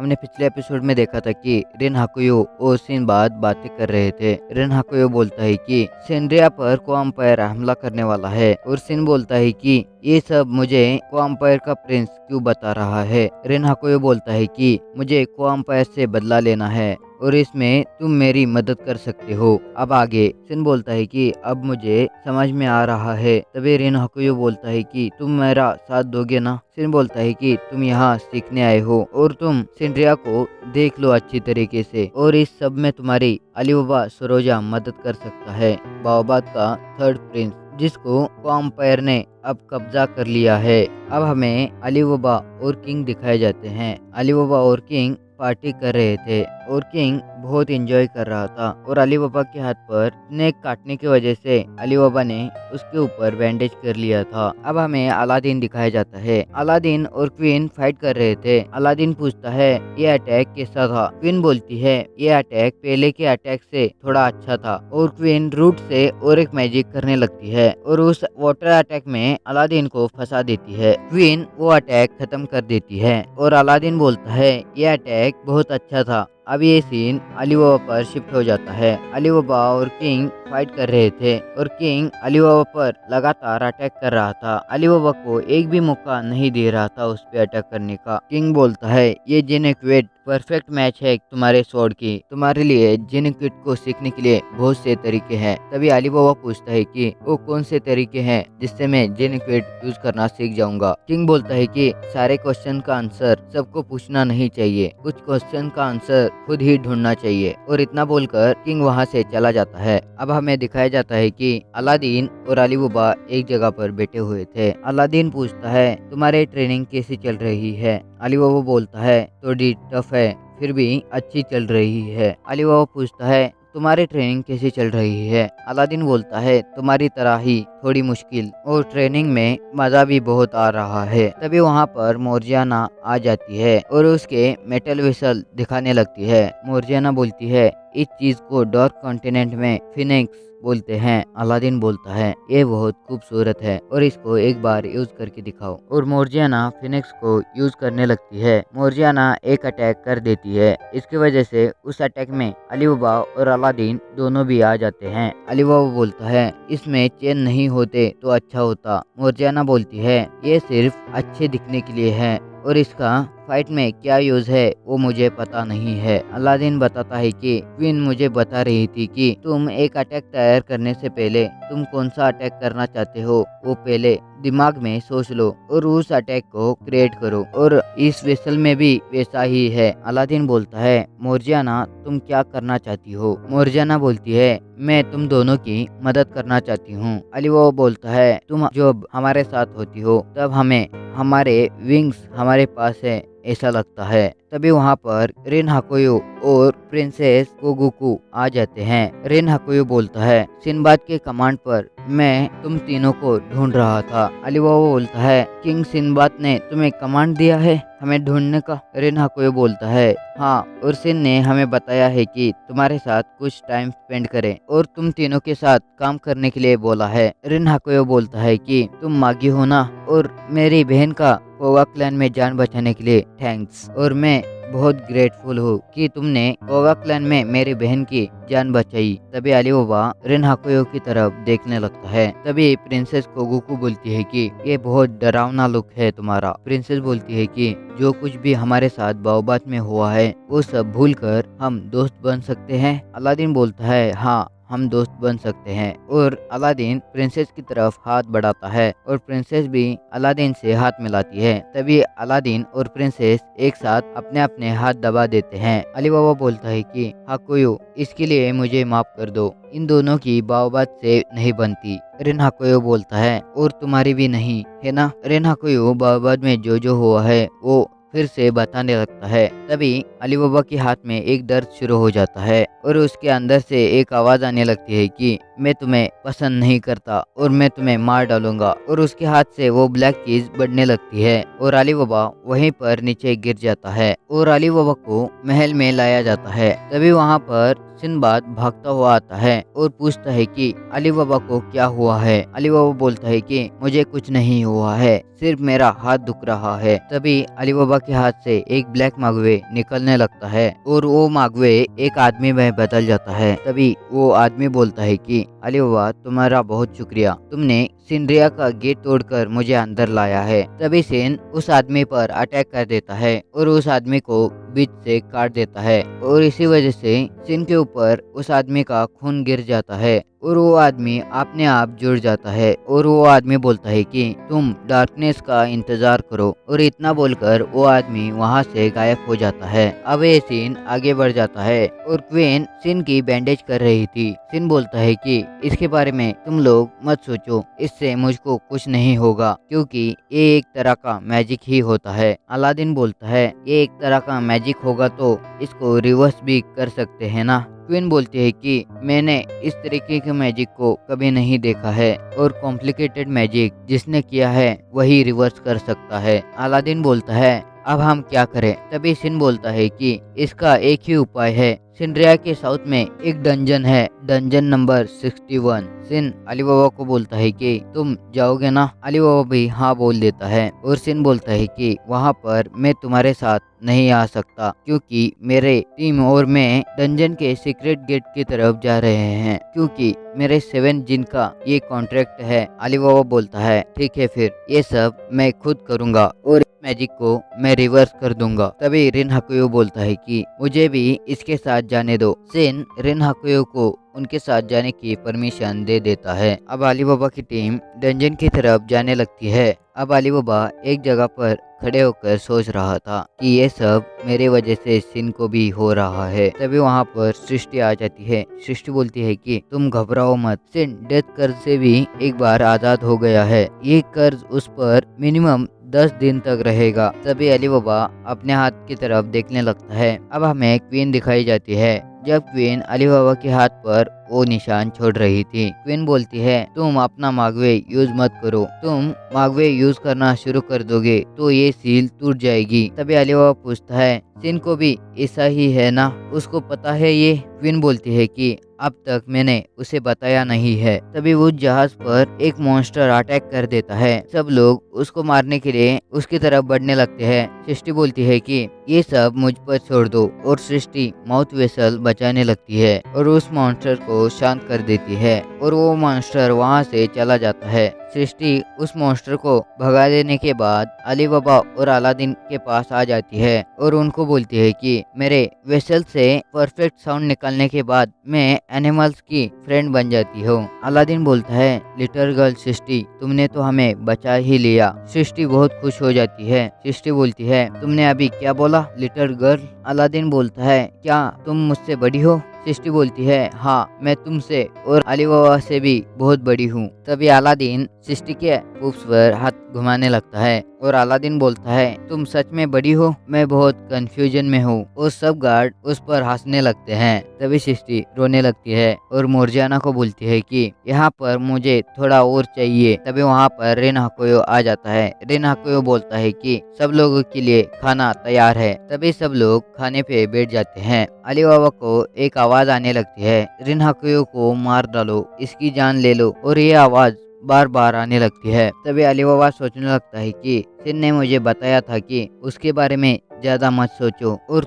हमने पिछले एपिसोड में देखा था कि रिन हाकुयो और सिनबाद बातें कर रहे थे। रिन हाकुयो बोलता है कि सेंड्रिया पर कोअम्पायर हमला करने वाला है और सिन बोलता है कि ये सब मुझे कोअम्पायर का प्रिंस क्यों बता रहा है। रिन हाकुयो बोलता है कि मुझे कोअम्पायर से बदला लेना है और इसमें तुम मेरी मदद कर सकते हो। अब आगे सिन बोलता है कि अब मुझे समझ में आ रहा है। तभी रिन हाकुयो बोलता है कि तुम मेरा साथ दोगे ना। सिन बोलता है कि तुम यहाँ सीखने आए हो और तुम सिंड्रिया को देख लो अच्छी तरीके से, और इस सब में तुम्हारी अलीबाबा सरोजा मदद कर सकता है। बाओबाद का थर्ड प्रिंस जिसको कोअम्पायर ने अब कब्जा कर लिया है। अब हमें अलीबाबा और किंग दिखाए जाते हैं। अलीबाबा और किंग पार्टी कर रहे थे और किंग बहुत एंजॉय कर रहा था और अलीबाबा के हाथ पर स्नेक काटने की वजह से अलीबाबा ने उसके ऊपर बैंडेज कर लिया था। अब हमें अलादीन दिखाया जाता है। अलादीन और क्वीन फाइट कर रहे थे। अलादीन पूछता है ये अटैक कैसा था। क्वीन बोलती है ये अटैक पहले के अटैक से थोड़ा अच्छा था, और क्वीन रूट से और एक मैजिक करने लगती है और उस वाटर अटैक में अलादीन को फंसा देती है। क्वीन वो अटैक खत्म कर देती है और अलादीन बोलता है ये अटैक बहुत अच्छा था। अब ये सीन अलीबाबा पर शिफ्ट हो जाता है। अलीबाबा और किंग फाइट कर रहे थे और किंग अलीबाबा पर लगातार अटैक कर रहा था। अलीबाबा को एक भी मौका नहीं दे रहा था उस पे अटैक करने का। किंग बोलता है ये जिनेक्विड परफेक्ट मैच है तुम्हारे स्वॉर्ड की। तुम्हारे लिए जिनेक्विड को सीखने के लिए बहुत से तरीके हैं। तभी अलीबाबा पूछता है कि वो कौन से तरीके हैं जिससे मैं जिनेक्विड यूज करना सीख जाऊंगा। किंग बोलता है कि सारे क्वेश्चन का आंसर सबको पूछना नहीं चाहिए, कुछ क्वेश्चन का आंसर खुद ही ढूंढना चाहिए। और इतना बोलकर किंग वहां से चला जाता है। अब हमें दिखाया जाता है कि अलादीन और अलीबाबा एक जगह पर बैठे हुए थे। अलादीन पूछता है तुम्हारी ट्रेनिंग कैसी चल रही है। अलीबाबा बोलता है थोड़ी टफ है फिर भी अच्छी चल रही है। अलीबाबा पूछता है तुम्हारी ट्रेनिंग कैसी चल रही है। अलादीन बोलता है तुम्हारी तरह ही थोड़ी मुश्किल, और ट्रेनिंग में मजा भी बहुत आ रहा है। तभी वहाँ पर मोर्जियाना आ जाती है और उसके मेटल वेसल दिखाने लगती है। मोर्जियाना बोलती है इस चीज को डार्क कॉन्टिनेंट में फिनिक्स बोलते हैं। अलादीन बोलता है ये बहुत खूबसूरत है और इसको एक बार यूज करके दिखाओ, और मोर्जियाना फिनिक्स को यूज करने लगती है। मोर्जियाना एक अटैक कर देती है। इसकी वजह से उस अटैक में अलीबाबा और अलादीन दोनों भी आ जाते हैं। अलीबाबा बोलता है इसमें चेन नहीं होते तो अच्छा होता। मोर्जियाना बोलती है ये सिर्फ अच्छे दिखने के लिए है और इसका फाइट में क्या यूज है वो मुझे पता नहीं है। अलादीन बताता है कि क्वीन मुझे बता रही थी कि तुम एक अटैक तैयार करने से पहले तुम कौन सा अटैक करना चाहते हो वो पहले दिमाग में सोच लो और उस अटैक को क्रिएट करो, और इस वेसल में भी वैसा ही है। अलादीन बोलता है मोर्जियाना तुम क्या करना चाहती हो। मोर्जियाना बोलती है मैं तुम दोनों की मदद करना चाहती हूँ। अलीबाबा बोलता है तुम जब हमारे साथ होती हो तब हमें हमारे विंग्स हमारे पास है ऐसा लगता है। तभी वहाँ पर रिन हाकुयो और प्रिंसेस कोगुकू आ जाते हैं। रिन हाकुयो बोलता है सिनबाद के कमांड पर मैं तुम तीनों को ढूंढ रहा था। अलीबाबा बोलता है किंग सिनबाद ने तुम्हें कमांड दिया है हमें ढूंढने का। रिन हाकुयो बोलता है हाँ, और सिन ने हमें बताया है कि तुम्हारे साथ कुछ टाइम स्पेंड करें और तुम तीनों के साथ काम करने के लिए बोला है। रिन हाकुयो बोलता है कि तुम मागी हो ना, और मेरी बहन का कोगा क्लैन में जान बचाने के लिए थैंक्स, और मैं बहुत ग्रेटफुल हूँ कि तुमने कोगा क्लैन में मेरी बहन की जान बचाई। तभी अलीबाबा रिन हाकुयो की तरफ देखने लगता है। तभी प्रिंसेस कोगुकू बोलती है कि ये बहुत डरावना लुक है तुम्हारा। प्रिंसेस बोलती है कि जो कुछ भी हमारे साथ बाओबाद में हुआ है वो सब भूलकर हम दोस्त बन सकते हैं। अलादीन बोलता है हाँ हम दोस्त बन सकते हैं, और अलादीन प्रिंसेस की तरफ हाथ बढ़ाता है और प्रिंसेस भी अलादीन से हाथ मिलाती है। तभी अलादीन और प्रिंसेस एक साथ अपने अपने हाथ दबा देते हैं। अलीबाबा बोलता है कि हाकुयो इसके लिए मुझे माफ कर दो, इन दोनों की बाओबाद से नहीं बनती। रिन हाकुयो बोलता है और तुम्हारी भी नहीं है ना। रिन हाकुयो बाओबाद में जो हुआ है वो फिर से बताने लगता है। तभी अलीबाबा के हाथ में एक दर्द शुरू हो जाता है और उसके अंदर से एक आवाज आने लगती है कि मैं तुम्हें पसंद नहीं करता और मैं तुम्हें मार डालूंगा, और उसके हाथ से वो ब्लैक चीज बढ़ने लगती है और अलीबाबा वहीं पर नीचे गिर जाता है और अलीबाबा को महल में लाया जाता है। तभी वहाँ पर सिनबाद भागता हुआ आता है और पूछता है कि अलीबाबा को क्या हुआ है। अलीबाबा बोलता है कि मुझे कुछ नहीं हुआ है, सिर्फ मेरा हाथ दुख रहा है। तभी अलीबाबा के हाथ से एक ब्लैक मागवे निकलने लगता है और वो मागवे एक आदमी में बदल जाता है। तभी वो आदमी बोलता है कि अली बाबा, तुम्हारा बहुत शुक्रिया, तुमने सिंड्रिया का गेट तोड़कर मुझे अंदर लाया है। तभी सिन उस आदमी पर अटैक कर देता है और उस आदमी को बीच से काट देता है और इसी वजह से सिन के ऊपर उस आदमी का खून गिर जाता है और वो आदमी अपने आप जुड़ जाता है और वो आदमी बोलता है कि तुम डार्कनेस का इंतजार करो, और इतना बोलकर वो आदमी वहाँ से गायब हो जाता है। अब ये सीन आगे बढ़ जाता है और क्वीन सिन की बैंडेज कर रही थी। सिन बोलता है कि इसके बारे में तुम लोग मत सोचो, इससे मुझको कुछ नहीं होगा क्योंकि ये एक तरह का मैजिक ही होता है। अलादीन बोलता है ये एक तरह का मैजिक होगा तो इसको रिवर्स भी कर सकते हैं ना। क्वीन बोलती है कि मैंने इस तरीके के मैजिक को कभी नहीं देखा है और कॉम्प्लिकेटेड मैजिक जिसने किया है वही रिवर्स कर सकता है। अलादीन बोलता है अब हम क्या करें। तभी सिन बोलता है कि इसका एक ही उपाय है, सिंड्रिया के साउथ में एक डंजन है, डंजन नंबर 61। सिन अली बाबा को बोलता है कि तुम जाओगे ना। अली बाबा भी हाँ बोल देता है और सिन बोलता है कि वहाँ पर मैं तुम्हारे साथ नहीं आ सकता क्योंकि मेरे टीम और मैं डंजन के सीक्रेट गेट की तरफ जा रहे हैं क्योंकि मेरे 7 जिन का ये कॉन्ट्रैक्ट है। अली बाबा बोलता है ठीक है, फिर ये सब मैं खुद करूँगा और मैजिक को मैं रिवर्स कर दूंगा। तभी रिन हाकुयो बोलता है कि मुझे भी इसके साथ जाने दो। सिन रिन हाकुयो को उनके साथ जाने की परमिशन दे देता है। अब अली बाबा की टीम डंजन की तरफ जाने लगती है। अब अली बाबा एक जगह पर खड़े होकर सोच रहा था कि ये सब मेरे वजह से सिन को भी हो रहा है। तभी वहाँ पर सृष्टि आ जाती है। सृष्टि बोलती है कि तुम घबराओ मत, सिन डेथ कर्ज से भी एक बार आजाद हो गया है, ये कर्ज उस पर मिनिमम 10 दिन तक रहेगा। तभी अली बाबा अपने हाथ की तरफ देखने लगता है। अब हमें क्वीन दिखाई जाती है। जब क्वीन अली बाबा के हाथ पर वो निशान छोड़ रही थी, क्वीन बोलती है तुम अपना मागवे यूज मत करो, तुम मागवे यूज करना शुरू कर दोगे तो ये सील टूट जाएगी। तभी अली बाबा पूछता है सिन को भी ऐसा ही है ना, उसको पता है ये। क्वीन बोलती है कि अब तक मैंने उसे बताया नहीं है। तभी उस जहाज पर एक मॉन्स्टर अटैक कर देता है। सब लोग उसको मारने के लिए उसकी तरफ बढ़ने लगते हैं। सृष्टि बोलती है कि ये सब मुझ पर छोड़ दो और सृष्टि माउथ वेसल बचाने लगती है और उस मॉन्स्टर को शांत कर देती है और वो मॉन्स्टर वहाँ से चला जाता है। सृष्टि उस मॉन्स्टर को भगा देने के बाद अली बाबा और अलादीन के पास आ जाती है और उनको बोलती है कि मेरे वेसल से परफेक्ट साउंड निकलने के बाद मैं एनिमल्स की फ्रेंड बन जाती हूँ। अलादीन बोलता है लिटिल गर्ल सृष्टि, तुमने तो हमें बचा ही लिया। सृष्टि बहुत खुश हो जाती है। सृष्टि बोलती है तुमने अभी क्या बोला लिटिल गर्ल? अलादीन बोलता है क्या तुम मुझसे बड़ी हो? सृष्टि बोलती है हाँ, मैं तुमसे और अली बाबा से भी बहुत बड़ी हूँ। तभी अलादीन सृष्टि के पूप्स पर हाथ घुमाने लगता है और अलादीन बोलता है तुम सच में बड़ी हो? मैं बहुत कंफ्यूजन में हूँ। और सब गार्ड उस पर हंसने लगते हैं। तभी सृष्टि रोने लगती है और मोर्जियाना को बोलती है कि यहाँ पर मुझे थोड़ा और चाहिए। तभी वहाँ पर रिन हाकुयो आ जाता है। रिन हाकुयो बोलता है कि सब लोगों के लिए खाना तैयार है। तभी सब लोग खाने पे बैठ जाते हैं। अली बाबा को एक आवाज आने लगती है रिन हाकुयो को मार डालो, इसकी जान ले लो, और ये आवाज बार बार आने लगती है। तभी अली बाबा सोचने लगता है कि सिन ने मुझे बताया था कि उसके बारे में ज्यादा मत सोचो और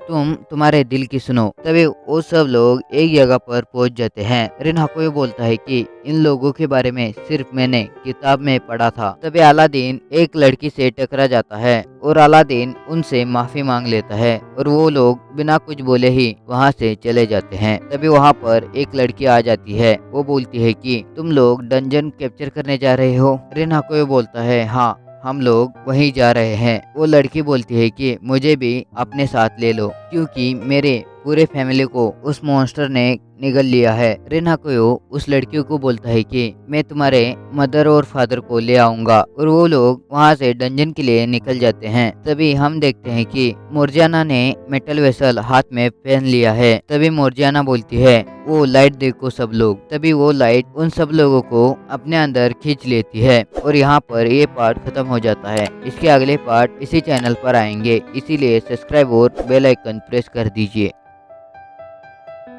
तुम्हारे दिल की सुनो। तभी वो सब लोग एक जगह पर पहुंच जाते हैं। रिन हाकुयो बोलता है कि इन लोगों के बारे में सिर्फ मैंने किताब में पढ़ा था। तभी अलादीन एक लड़की से टकरा जाता है और अलादीन उनसे माफी मांग लेता है और वो लोग बिना कुछ बोले ही वहाँ से चले जाते हैं। तभी वहाँ पर एक लड़की आ जाती है। वो बोलती है कि तुम लोग डंजन कैप्चर करने जा रहे हो? रिन हाकुयो बोलता है हाँ, हम लोग वहीं जा रहे हैं। वो लड़की बोलती है कि मुझे भी अपने साथ ले लो क्योंकि मेरे पूरे फैमिली को उस मॉन्स्टर ने निगल लिया है। रिन हाकुयो उस लड़की को बोलता है कि मैं तुम्हारे मदर और फादर को ले आऊंगा और वो लोग वहाँ से डंजन के लिए निकल जाते हैं। तभी हम देखते हैं कि मोर्जियाना ने मेटल वेसल हाथ में पहन लिया है। तभी मोर्जियाना बोलती है वो लाइट देखो सब लोग। तभी वो लाइट उन सब लोगों को अपने अंदर खींच लेती है और यहाँ पर ये पार्ट खत्म हो जाता है। इसके अगले पार्ट इसी चैनल पर आएंगे, इसीलिए सब्सक्राइब और बेल आइकन प्रेस कर दीजिए।